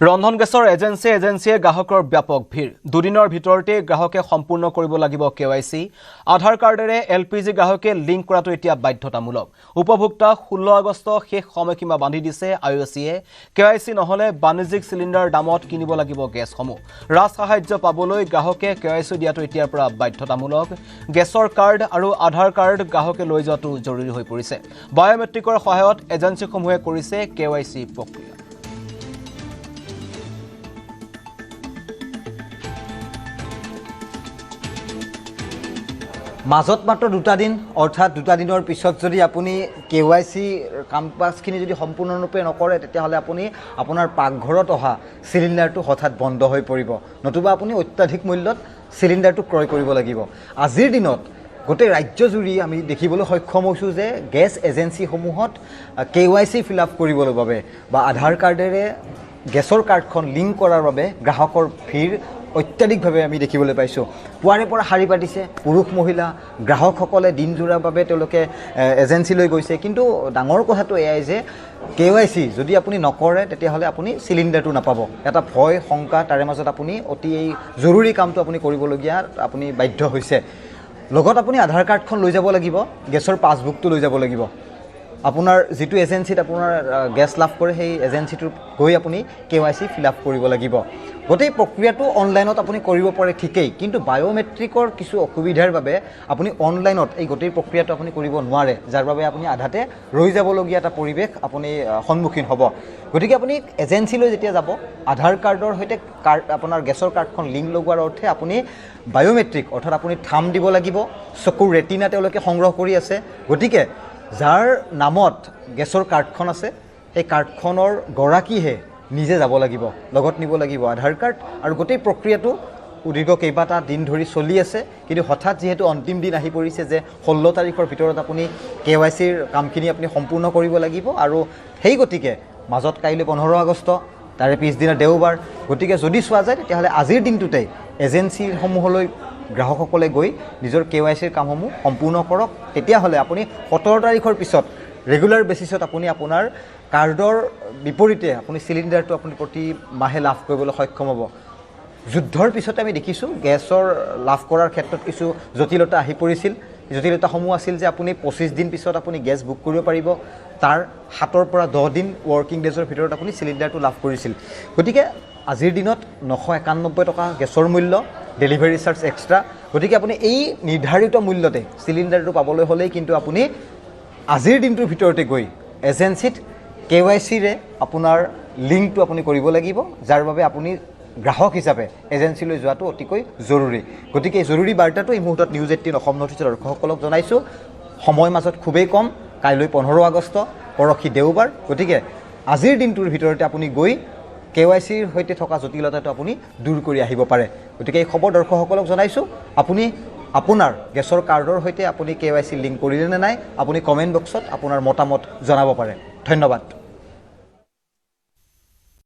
ৰন্ধন গেছৰ এজেন্সিয়ে গ্ৰাহকৰ ব্যাপক ভিৰ দুদিনৰ ভিতৰতে গ্ৰাহকে সম্পূৰ্ণ কৰিব লাগিব কেৱাইচি আধাৰ কাৰ্ডেৰে এলপিজি গ্ৰাহকে লিংক কৰাটো এতিয়া বাধ্যতামূলক উপভোক্তা 16 আগষ্ট শেষ সময়সীমা বান্ধি দিছে আইওচিয়ে কেৱাইচি নহলে বাণিজ্যিক সিলিন্ডাৰ দামত কিনিব লাগিব গেছসমূহ ৰাজ সাহায্য পাবলৈ গ্ৰাহকে কেৱাইচি দিয়াটো এতিয়াৰ পৰা বাধ্যতামূলক গেছৰ কাৰ্ড আৰু আধাৰ কাৰ্ড গ্ৰাহকে লৈ যোৱাটো জৰুৰী হৈ পৰিছে বায়োমেট্ৰিকৰ সহায়ত এজেন্সিসমূহে কৰিছে কেৱাইচি প্ৰক্ৰিয়া মাজত মাত্ৰ দুটা দিন অৰ্থাৎ দুটা দিনৰ পিছত যদি আপুনি কেৱাইচি কামকাজখিনি যদি সম্পূৰ্ণৰূপে নকৰে তেতিয়াহ'লে আপুনি আপোনাৰ পাকঘৰত অহা চিলিণ্ডাৰটো হঠাৎ বন্ধ হৈ পৰিব নতুবা আপুনি অত্যাধিক মূল্যত চিলিণ্ডাৰটো ক্ৰয় কৰিব লাগিব আজিৰ দিনত গোটেই ৰাজ্যজুৰি আমি দেখিবলৈ সক্ষম হৈছোঁ যে গেছ এজেন্সিসমূহত কেৱাইচি ফিল আপ কৰিবলৈ বাবে বা আধাৰ কাৰ্ডেৰে গেছৰ কাৰ্ডখন লিংক কৰাৰ বাবে গ্ৰাহকৰ ভিৰ অত্যাধিকভাৱে আমি দেখিবলৈ পাইছোঁ পুৱাৰে পৰা শাৰী পাতিছে পুৰুষ মহিলা গ্ৰাহকসকলে দিনজোৰাৰ বাবে তেওঁলোকে এজেন্সিলৈ গৈছে কিন্তু ডাঙৰ কথাটো এয়াই যে কেৱাইচি যদি আপুনি নকৰে তেতিয়াহ'লে আপুনি চিলিণ্ডাৰটো নাপাব এটা ভয় শংকা তাৰে মাজত আপুনি অতি এই জৰুৰী কামটো আপুনি কৰিবলগীয়া আপুনি বাধ্য হৈছে লগত আপুনি আধাৰ কাৰ্ডখন লৈ যাব লাগিব গেছৰ পাছবুকটো লৈ যাব লাগিব আপোনাৰ যিটো এজেন্সিত আপোনাৰ গেছ লাভ কৰে সেই এজেন্সিটোৰ গৈ আপুনি কেৱাইচি ফিল আপ কৰিব লাগিব গোটেই প্ৰক্ৰিয়াটো অনলাইনত আপুনি কৰিব পাৰে ঠিকেই কিন্তু বায়োমেট্ৰিকৰ কিছু অসুবিধাৰ বাবে আপুনি অনলাইনত এই গোটেই প্ৰক্ৰিয়াটো আপুনি কৰিব নোৱাৰে যাৰ বাবে আপুনি আধাতে ৰৈ যাবলগীয়া এটা পৰিৱেশ আপুনি সন্মুখীন হ'ব গতিকে আপুনি এজেন্সিলৈ যেতিয়া যাব আধাৰ কাৰ্ডৰ সৈতে আপোনাৰ গেছৰ কাৰ্ডখন লিংক লগোৱাৰ অৰ্থে আপুনি বায়োমেট্ৰিক অৰ্থাৎ আপুনি থাম দিব লাগিব চকুৰ ৰেটিনা তেওঁলোকে সংগ্ৰহ কৰি আছে গতিকে যাৰ নামত গেছৰ কাৰ্ডখন আছে সেই কাৰ্ডখনৰ গৰাকীহে নিজে যাব লাগিব লগত নিব লাগিব আধাৰ কাৰ্ড আৰু গোটেই প্ৰক্ৰিয়াটো দীৰ্ঘ কেইবাটা দিন ধৰি চলি আছে কিন্তু হঠাৎ যিহেতু অন্তিম দিন আহি পৰিছে যে 16 তাৰিখৰ ভিতৰত আপুনি কেৱাইচিৰ কামখিনি আপুনি সম্পূৰ্ণ কৰিব লাগিব আৰু সেই গতিকে মাজত কাইলৈ 15 আগষ্ট তাৰে পিছদিনা দেওবাৰ গতিকে যদি চোৱা যায় তেতিয়াহ'লে আজিৰ দিনটোতে এজেন্সিসমূহলৈ গ্ৰাহকসকলে গৈ নিজৰ কেৱাইচিৰ কামসমূহ সম্পূৰ্ণ কৰক তেতিয়াহ'লে আপুনি 17 তাৰিখৰ পিছত ৰেগুলাৰ বেচিছত আপুনি আপোনাৰ কাৰ্ডৰ বিপৰীতে আপুনি চিলিণ্ডাৰটো আপুনি প্ৰতি মাহে লাভ কৰিবলৈ সক্ষম হ'ব যুদ্ধৰ পিছতে আমি দেখিছোঁ গেছৰ লাভ কৰাৰ ক্ষেত্ৰত কিছু জটিলতা আহি পৰিছিল জটিলতাসমূহ আছিল যে আপুনি 25 দিন পিছত আপুনি গেছ বুক কৰিব পাৰিব তাৰ 7 পৰা 10 দিন ৱৰ্কিং ডেজৰ ভিতৰত আপুনি চিলিণ্ডাৰটো লাভ কৰিছিল গতিকে আজিৰ দিনত 991 টকা গেছৰ মূল্য ডেলিভাৰী চাৰ্জ এক্সট্ৰা গতিকে আপুনি এই নিৰ্ধাৰিত মূল্যতে চিলিণ্ডাৰটো পাবলৈ হ'লেই কিন্তু আপুনি আজিৰ দিনটোৰ ভিতৰতে গৈ এজেন্সিত কেৱাইচিৰে আপোনাৰ লিংকটো আপুনি কৰিব লাগিব যাৰ বাবে আপুনি গ্ৰাহক হিচাপে এজেন্সিলৈ যোৱাটো অতিকৈ জৰুৰী গতিকে এই জৰুৰী বাৰ্তাটো এই মুহূৰ্তত নিউজ 18 অসম নৰ্থ ইষ্টৰ দৰ্শকসকলক জনাইছোঁ সময় মাজত খুবেই কম কাইলৈ 15 আগষ্ট পৰহি দেওবাৰ গতিকে আজিৰ দিনটোৰ ভিতৰতে আপুনি গৈ কেৱাইচিৰ সৈতে থকা জটিলতাটো আপুনি দূৰ কৰি আহিব পাৰে গতিকে এই খবৰ দৰ্শকসকলক জনাইছোঁ আপুনি আপোনাৰ গেছৰ কাৰ্ডৰ সৈতে আপুনি কেৱাইচি লিংক কৰিলে নে নাই আপুনি কমেণ্ট বক্সত আপোনাৰ মতামত জনাব পাৰে ধন্যবাদ